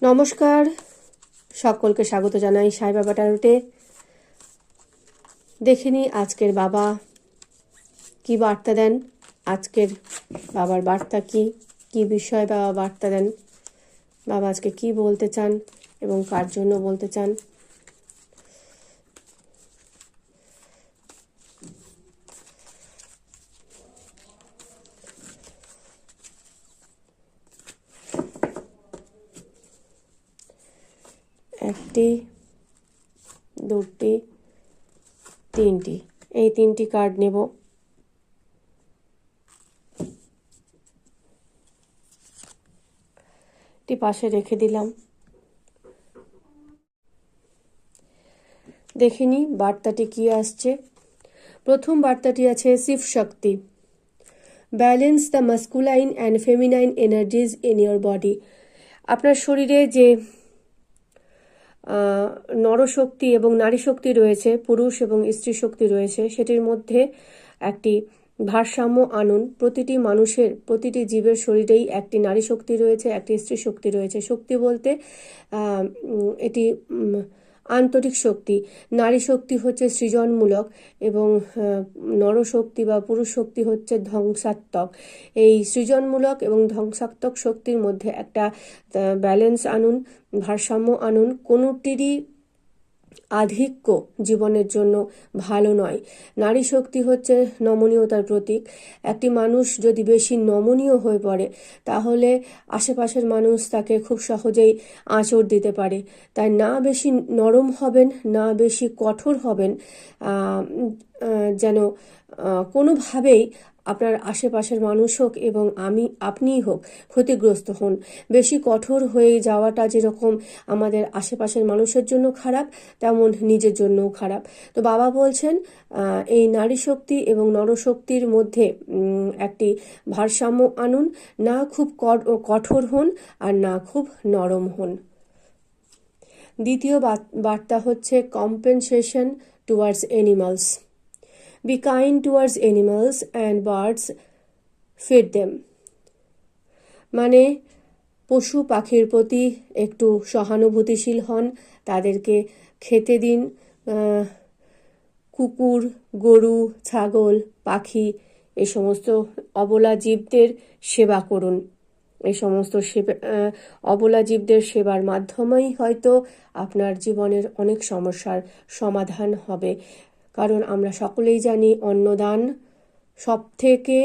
নমস্কার, সকলকে স্বাগত জানাই সাই বাবা ট্যারোটে। দেখে নিই আজকের বাবা কি বার্তা দেন। আজকের বাবার বার্তা কি কি বিষয়ে বাবা বার্তা দেন, বাবা আজকে কি বলতে চান এবং কার জন্য বলতে চান। একটি, দুটি, তিনটি, এই তিনটি কার্ড নেব। এটি পাশে রেখে দিলাম। দেখিনি বার্তাটি কি আসছে। প্রথম বার্তাটি আছে Shiv Shakti. Balance the masculine and feminine energies in your body. আপনার শরীরে যে নরশক্তি এবং নারী শক্তি রয়েছে, পুরুষ এবং স্ত্রী শক্তি রয়েছে, সেটির মধ্যে একটি ভারসাম্য আনুন। প্রতিটি মানুষের, প্রতিটি জীবের শরীরেই একটি নারী শক্তি রয়েছে, একটি স্ত্রী শক্তি রয়েছে। শক্তি বলতে এটি আন্তরিক শক্তি। নারী শক্তি হচ্ছে সৃজনমূলক এবং নরশক্তি বা পুরুষ শক্তি হচ্ছে ধ্বংসাত্মক। এই সৃজনমূলক এবং ধ্বংসাত্মক শক্তির মধ্যে একটা ব্যালেন্স আনুন, ভারসাম্য আনুন। কোনোটিরই আধিক্য জীবনের জন্য ভালো নয়। নারী শক্তি হচ্ছে নমনীয়তার প্রতীক। একটি মানুষ যদি বেশি নমনীয় হয়ে পড়ে তাহলে আশেপাশের মানুষ তাকে খুব সহজেই আঁচড় দিতে পারে। তাই না বেশি নরম হবেন, না বেশি কঠোর হবেন, যেন কোনোভাবেই আপনার আশেপাশের মানুষ হোক এবং আপনিই হোক ক্ষতিগ্রস্ত হন। বেশি কঠোর হয়ে যাওয়াটা যেরকম আমাদের আশেপাশের মানুষের জন্য খারাপ, তেমন নিজের জন্যও খারাপ। তো বাবা বলছেন এই নারী শক্তি এবং নরশক্তির মধ্যে একটি ভারসাম্য আনুন। না খুব কঠোর হন আর না খুব নরম হন। দ্বিতীয় বার্তা হচ্ছে compensation towards animals. Be kind towards animals and birds, feed them. মানে পশু পাখির প্রতি একটু সহানুভূতিশীল হন, তাদেরকে খেতে দিন। কুকুর, গরু, ছাগল, পাখি, এই সমস্ত অবলা জীবদের সেবা করুন। এই সমস্ত অবলা জীবদের সেবার মাধ্যমেই হয়তো আপনার জীবনের অনেক সমস্যার সমাধান হবে। কারণ আমরা সকলেই জানি অন্নদান সবথেকে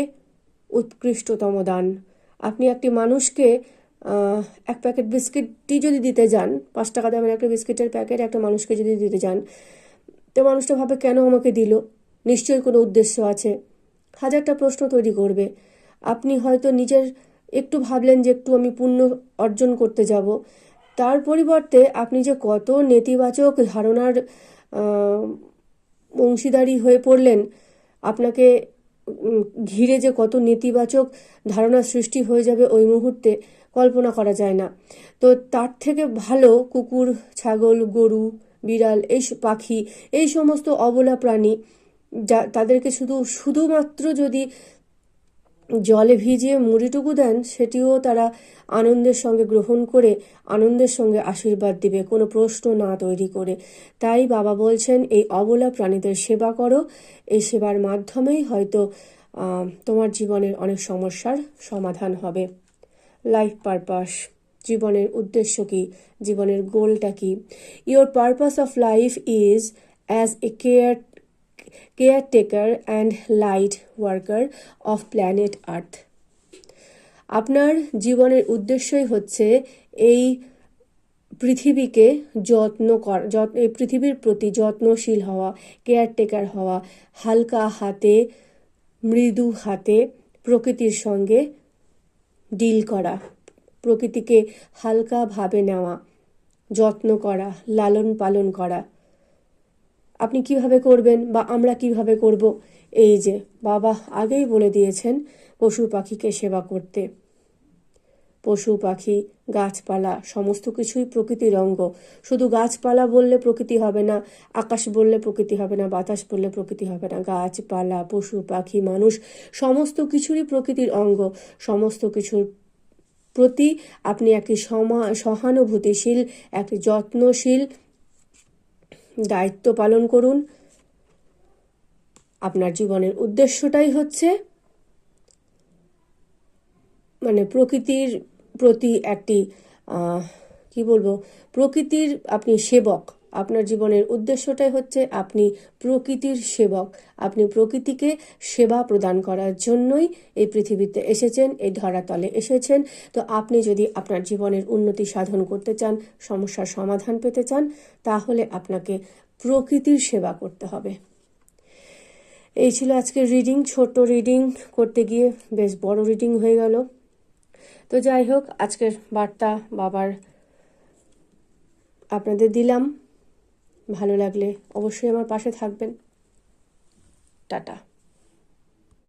উৎকৃষ্টতম দান। আপনি একটি মানুষকে এক প্যাকেট বিস্কিটটি যদি দিতে যান, 5 টাকা দামের একটা বিস্কিটের প্যাকেট একটা মানুষকে যদি দিতে যান, তো মানুষটা ভাবে কেন আমাকে দিল, নিশ্চয়ই কোনো উদ্দেশ্য আছে, হাজারটা প্রশ্ন তৈরি করবে। আপনি হয়তো নিজের একটু ভাবলেন যে একটু আমি পুণ্য অর্জন করতে যাব, তার পরিবর্তে আপনি যে কত নেতিবাচক ধারণার অংশীদারি হয়ে পড়লেন, আপনাকে ঘিরে যে কত নেতিবাচক ধারণার সৃষ্টি হয়ে যাবে ওই মুহূর্তে, কল্পনা করা যায় না। তো তার থেকে ভালো কুকুর, ছাগল, গরু, বিড়াল, এই পাখি, এই সমস্ত অবলা প্রাণী, তাদেরকে শুধুমাত্র যদি জলে ভিজিয়ে মুড়িটুকু দেন, সেটিও তারা আনন্দের সঙ্গে গ্রহণ করে আনন্দের সঙ্গে আশীর্বাদ দিবে, কোনো প্রশ্ন না তৈরি করে। তাই বাবা বলছেন এই অবলা প্রাণীদের সেবা করো। এই সেবার মাধ্যমেই হয়তো তোমার জীবনের অনেক সমস্যার সমাধান হবে। লাইফ পারপাস, জীবনের উদ্দেশ্য কি, জীবনের গোলটা কি? Your purpose of life is as a caretaker and light worker of planet Earth. আপনার জীবনের উদ্দেশ্যই হচ্ছে এই পৃথিবীকে এই পৃথিবীর প্রতি যত্নশীল হওয়া, কেয়ারটেকার হওয়া, হালকা হাতে, মৃদু হাতে প্রকৃতির সঙ্গে ডিল করা, প্রকৃতিকে হালকাভাবে নেওয়া, যত্ন করা, লালন পালন করা। আপনি কিভাবে করবেন বা আমরা কিভাবে করব? এই যে বাবা আগেই বলে দিয়েছেন পশু পাখিকে সেবা করতে। পশু পাখি, গাছপালা, সমস্ত কিছুই প্রকৃতির অঙ্গ। শুধু গাছপালা বললে প্রকৃতি হবে না, আকাশ বললে প্রকৃতি হবে না, বাতাস বললে প্রকৃতি হবে না। গাছপালা, পশু পাখি, মানুষ, সমস্ত কিছুরই প্রকৃতির অঙ্গ। সমস্ত কিছুর প্রতি আপনি একটি সহানুভূতিশীল, একটি যত্নশীল দায়িত্ব পালন করুন। আপনার জীবনের উদ্দেশ্যটাই হচ্ছে মানে প্রকৃতির প্রতি একটি কি বলবো, প্রকৃতির আপনি সেবক। আপনার জীবনের উদ্দেশ্যটাই হচ্ছে আপনি প্রকৃতির সেবক। আপনি প্রকৃতিকে সেবা প্রদান করার জন্যই এই পৃথিবীতে এসেছেন, এই ধরাতলে এসেছেন। তো আপনি যদি আপনার জীবনের উন্নতি সাধন করতে চান, সমস্যার সমাধান পেতে চান, তাহলে আপনাকে প্রকৃতির সেবা করতে হবে। এই ছিল আজকের রিডিং। ছোট রিডিং করতে গিয়ে বেশ বড় রিডিং হয়ে গেল। তো যাই হোক, আজকের বার্তা বাবার আপনাদের দিলাম। ভালো লাগলে অবশ্যই আমার পাশে থাকবেন। টাটা।